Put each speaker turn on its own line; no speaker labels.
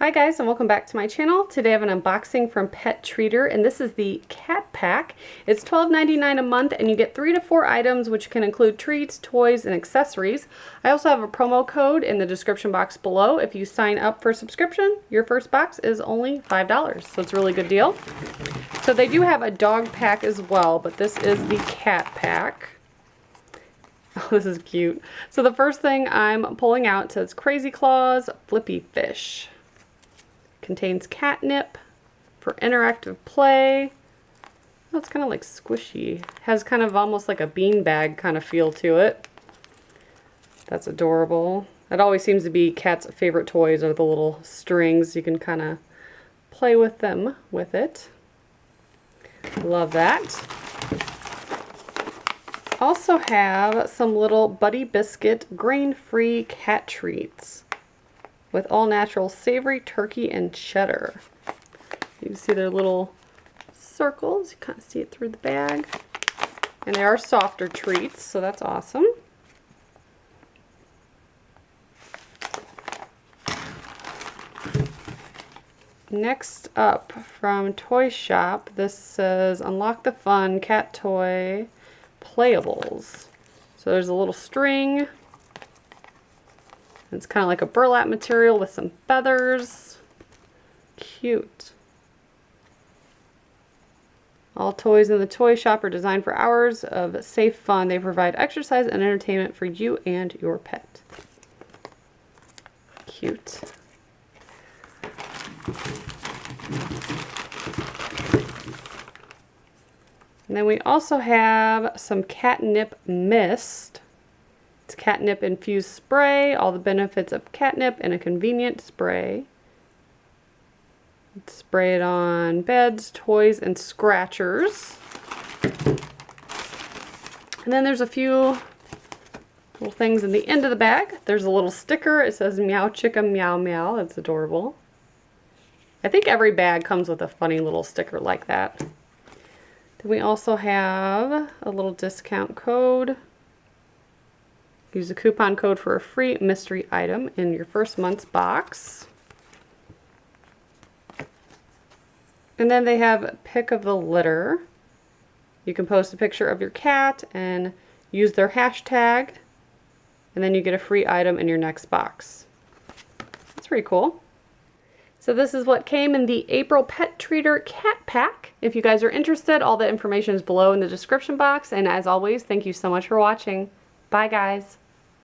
Hi guys, and welcome back to my channel. Today I have an unboxing from Pet Treater, and this is the cat pack. It's $12.99 a month, and you get 3 to 4 items, which can include treats, toys, and accessories. I also have a promo code in the description box below. If you sign up for a subscription, your first box is only $5, so it's a really good deal. So they do have a dog pack as well, but this is the cat pack. Oh, this is cute. So the first thing I'm pulling out says Crazy Claws Flippy Fish. Contains catnip for interactive play. Oh, it's kind of like squishy. Has kind of almost like a beanbag kind of feel to it. That's adorable. That always seems to be cats' favorite toys, are the little strings. You can kind of play with them with it. Love that. Also have some little Buddy Biscuit grain-free cat treats with all-natural savory turkey and cheddar. You can see their little circles. You kind of see it through the bag. And they are softer treats, so that's awesome. Next up from Toy Shop, this says Unlock the Fun Cat Toy Playables. So there's a little string. It's kind of like a burlap material with some feathers. Cute. All toys in the toy shop are designed for hours of safe fun. They provide exercise and entertainment for you and your pet. Cute. And then we also have some Catnip Mist. It's catnip infused spray, all the benefits of catnip in a convenient spray. Spray it on beds, toys, and scratchers. And then there's a few little things in the end of the bag. There's a little sticker. It says Meow Chicka Meow Meow. That's adorable. I think every bag comes with a funny little sticker like that. Then we also have a little discount code. Use a coupon code for a free mystery item in your first month's box. And then they have Pick of the Litter. You can post a picture of your cat and use their hashtag, and then you get a free item in your next box. That's pretty cool. So this is what came in the April Pet Treater Cat Pack. If you guys are interested, all the information is below in the description box. And as always, thank you so much for watching. Bye guys.